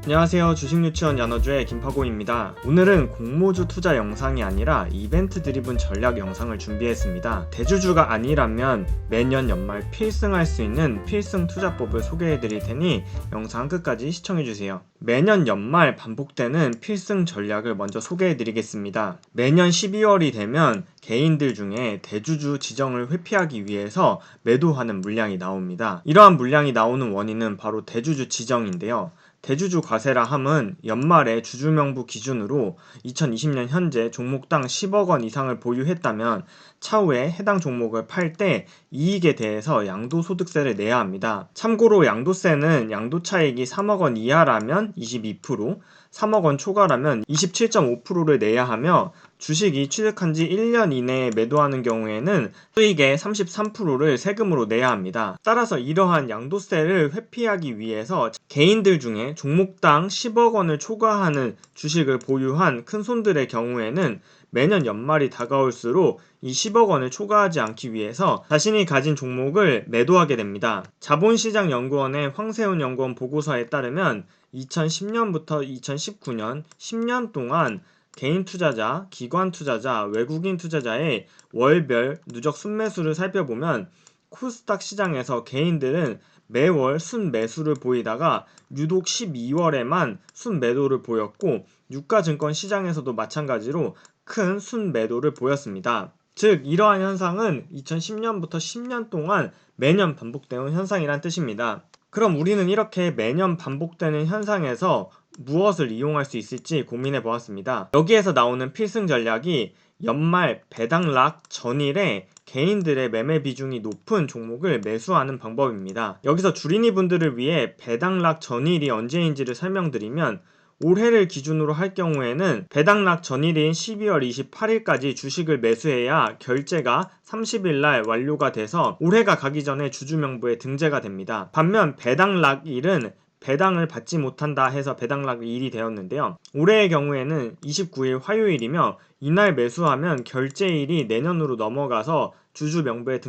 안녕하세요. 주식유치원 연어주의 김파고입니다. 오늘은 공모주 투자 영상이 아니라 이벤트 드리븐 전략 영상을 준비했습니다. 대주주가 아니라면 매년 연말 필승할 수 있는 필승 투자법을 소개해 드릴 테니 영상 끝까지 시청해 주세요. 매년 연말 반복되는 필승 전략을 먼저 소개해 드리겠습니다. 매년 12월이 되면 개인들 중에 대주주 지정을 회피하기 위해서 매도하는 물량이 나옵니다. 이러한 물량이 나오는 원인은 바로 대주주 지정인데요. 대주주 과세라 함은 연말에 주주명부 기준으로 2020년 현재 종목당 10억 원 이상을 보유했다면 차후에 해당 종목을 팔 때 이익에 대해서 양도소득세를 내야 합니다. 참고로 양도세는 양도차익이 3억 원 이하라면 22%, 3억 원 초과라면 27.5%를 내야 하며 주식이 취득한 지 1년 이내에 매도하는 경우에는 수익의 33%를 세금으로 내야 합니다. 따라서 이러한 양도세를 회피하기 위해서 개인들 중에 종목당 10억 원을 초과하는 주식을 보유한 큰손들의 경우에는 매년 연말이 다가올수록 이 10억 원을 초과하지 않기 위해서 자신이 가진 종목을 매도하게 됩니다. 자본시장연구원의 황세훈 연구원 보고서에 따르면 2010년부터 2019년 10년 동안 개인 투자자, 기관 투자자, 외국인 투자자의 월별 누적 순매수를 살펴보면 코스닥 시장에서 개인들은 매월 순매수를 보이다가 유독 12월에만 순매도를 보였고 유가증권 시장에서도 마찬가지로 큰 순매도를 보였습니다. 즉 이러한 현상은 2010년부터 10년 동안 매년 반복되는 현상이란 뜻입니다. 그럼 우리는 이렇게 매년 반복되는 현상에서 무엇을 이용할 수 있을지 고민해 보았습니다. 여기에서 나오는 필승 전략이 연말 배당락 전일에 개인들의 매매 비중이 높은 종목을 매수하는 방법입니다. 여기서 주린이 분들을 위해 배당락 전일이 언제인지를 설명드리면 올해를 기준으로 할 경우에는 배당락 전일인 12월 28일까지 주식을 매수해야 결제가 30일날 완료가 돼서 올해가 가기 전에 주주명부에 등재가 됩니다. 반면 배당락일은 배당을 받지 못한다 해서 배당락일이 되었는데요. 올해의 경우에는 29일 화요일이며 이날 매수하면 결제일이 내년으로 넘어가서 주주명부에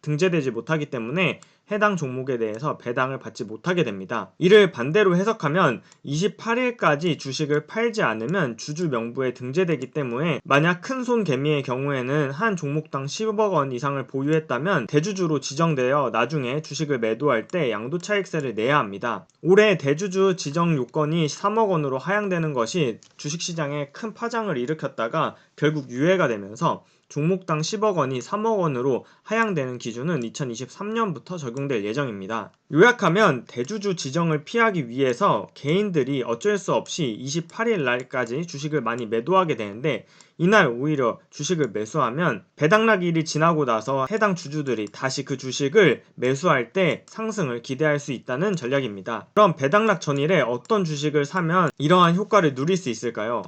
등재되지 못하기 때문에 해당 종목에 대해서 배당을 받지 못하게 됩니다. 이를 반대로 해석하면 28일까지 주식을 팔지 않으면 주주 명부에 등재되기 때문에 만약 큰손 개미의 경우에는 한 종목당 10억 원 이상을 보유했다면 대주주로 지정되어 나중에 주식을 매도할 때 양도차익세를 내야 합니다. 올해 대주주 지정 요건이 3억 원으로 하향되는 것이 주식시장에 큰 파장을 일으켰다가 결국 유예가 되면서 종목당 10억 원이 3억 원으로 하향되는 기준은 2023년부터 적용될 예정입니다. 요약하면 대주주 지정을 피하기 위해서 개인들이 어쩔 수 없이 28일 날까지 주식을 많이 매도하게 되는데 이날 오히려 주식을 매수하면 배당락일이 지나고 나서 해당 주주들이 다시 그 주식을 매수할 때 상승을 기대할 수 있다는 전략입니다. 그럼 배당락 전일에 어떤 주식을 사면 이러한 효과를 누릴 수 있을까요?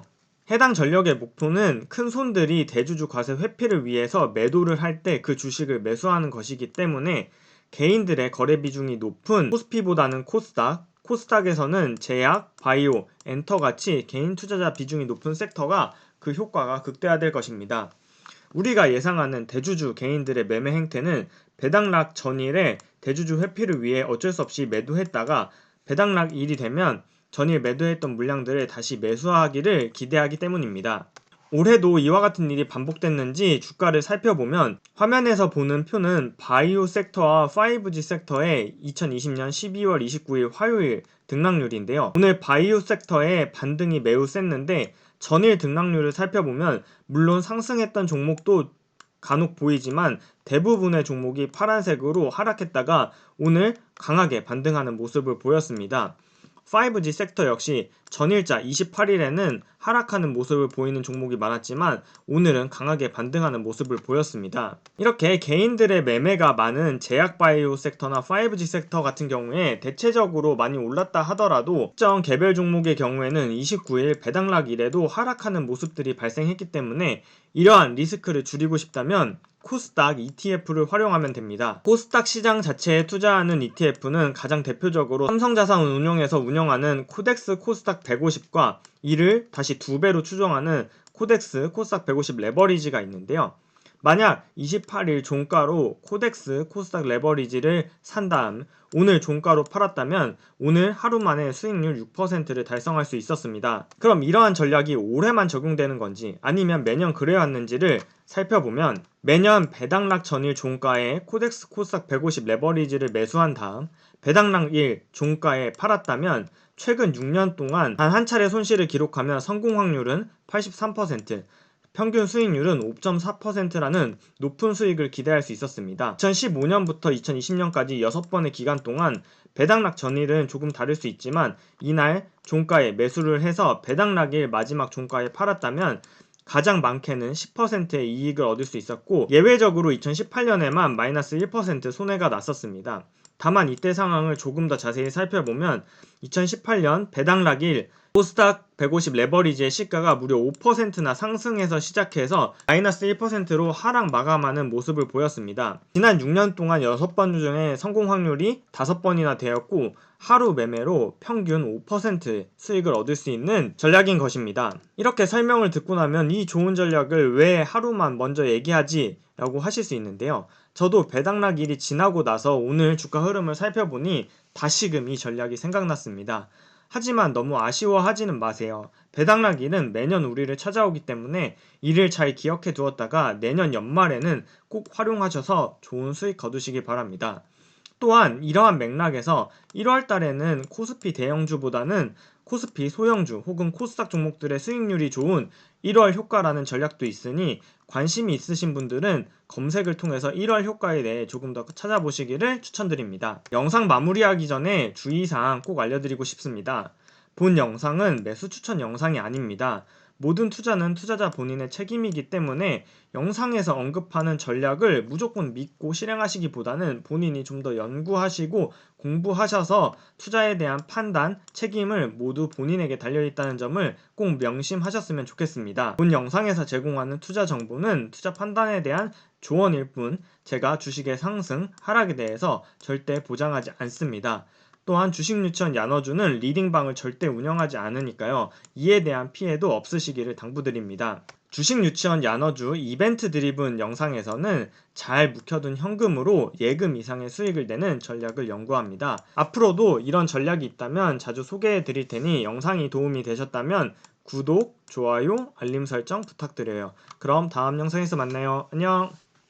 해당 전략의 목표는 큰손들이 대주주 과세 회피를 위해서 매도를 할 때 그 주식을 매수하는 것이기 때문에 개인들의 거래 비중이 높은 코스피보다는 코스닥에서는 제약, 바이오, 엔터같이 개인 투자자 비중이 높은 섹터가 그 효과가 극대화될 것입니다. 우리가 예상하는 대주주 개인들의 매매 행태는 배당락 전일에 대주주 회피를 위해 어쩔 수 없이 매도했다가 배당락일이 되면 전일 매도했던 물량들을 다시 매수하기를 기대하기 때문입니다. 올해도 이와 같은 일이 반복됐는지 주가를 살펴보면 화면에서 보는 표는 바이오 섹터와 5G 섹터의 2020년 12월 29일 화요일 등락률인데요. 오늘 바이오 섹터의 반등이 매우 셌는데 전일 등락률을 살펴보면 물론 상승했던 종목도 간혹 보이지만 대부분의 종목이 파란색으로 하락했다가 오늘 강하게 반등하는 모습을 보였습니다. 5G 섹터 역시 전일자 28일에는 하락하는 모습을 보이는 종목이 많았지만 오늘은 강하게 반등하는 모습을 보였습니다. 이렇게 개인들의 매매가 많은 제약바이오 섹터나 5G 섹터 같은 경우에 대체적으로 많이 올랐다 하더라도 특정 개별 종목의 경우에는 29일 배당락일에도 하락하는 모습들이 발생했기 때문에 이러한 리스크를 줄이고 싶다면 코스닥 ETF를 활용하면 됩니다. 코스닥 시장 자체에 투자하는 ETF는 가장 대표적으로 삼성자산운용에서 운영하는 코덱스 코스닥 150과 이를 다시 2배로 추정하는 코덱스 코스닥 150 레버리지가 있는데요. 만약 28일 종가로 코덱스 코스닥 레버리지를 산 다음 오늘 종가로 팔았다면 오늘 하루 만에 수익률 6%를 달성할 수 있었습니다. 그럼 이러한 전략이 올해만 적용되는 건지 아니면 매년 그래왔는지를 살펴보면 매년 배당락 전일 종가에 코덱스 코스닥 150 레버리지를 매수한 다음 배당락 일 종가에 팔았다면 최근 6년 동안 단 한 차례 손실을 기록하면 성공 확률은 83%, 평균 수익률은 5.4%라는 높은 수익을 기대할 수 있었습니다. 2015년부터 2020년까지 6번의 기간 동안 배당락 전일은 조금 다를 수 있지만 이날 종가에 매수를 해서 배당락일 마지막 종가에 팔았다면 가장 많게는 10%의 이익을 얻을 수 있었고 예외적으로 2018년에만 마이너스 1% 손해가 났었습니다. 다만 이때 상황을 조금 더 자세히 살펴보면 2018년 배당락일 코스닥 150 레버리지의 시가가 무려 5%나 상승해서 시작해서 마이너스 1%로 하락 마감하는 모습을 보였습니다. 지난 6년 동안 6번 중에 성공 확률이 5번이나 되었고 하루 매매로 평균 5% 수익을 얻을 수 있는 전략인 것입니다. 이렇게 설명을 듣고 나면 이 좋은 전략을 왜 하루만 먼저 얘기하지? 라고 하실 수 있는데요. 저도 배당락일이 지나고 나서 오늘 주가 흐름을 살펴보니 다시금 이 전략이 생각났습니다. 하지만 너무 아쉬워하지는 마세요. 배당락일은 매년 우리를 찾아오기 때문에 이를 잘 기억해 두었다가 내년 연말에는 꼭 활용하셔서 좋은 수익 거두시기 바랍니다. 또한 이러한 맥락에서 1월 달에는 코스피 대형주보다는 코스피 소형주 혹은 코스닥 종목들의 수익률이 좋은 1월 효과라는 전략도 있으니 관심이 있으신 분들은 검색을 통해서 1월 효과에 대해 조금 더 찾아보시기를 추천드립니다. 영상 마무리하기 전에 주의사항 꼭 알려드리고 싶습니다. 본 영상은 매수 추천 영상이 아닙니다. 모든 투자는 투자자 본인의 책임이기 때문에 영상에서 언급하는 전략을 무조건 믿고 실행하시기보다는 본인이 좀 더 연구하시고 공부하셔서 투자에 대한 판단, 책임을 모두 본인에게 달려있다는 점을 꼭 명심하셨으면 좋겠습니다. 본 영상에서 제공하는 투자 정보는 투자 판단에 대한 조언일 뿐 제가 주식의 상승, 하락에 대해서 절대 보장하지 않습니다. 또한 주식유치원 야너주는 리딩방을 절대 운영하지 않으니까요. 이에 대한 피해도 없으시기를 당부드립니다. 주식유치원 야너주 이벤트 드리븐 영상에서는 잘 묵혀둔 현금으로 예금 이상의 수익을 내는 전략을 연구합니다. 앞으로도 이런 전략이 있다면 자주 소개해 드릴 테니 영상이 도움이 되셨다면 구독, 좋아요, 알림 설정 부탁드려요. 그럼 다음 영상에서 만나요. 안녕!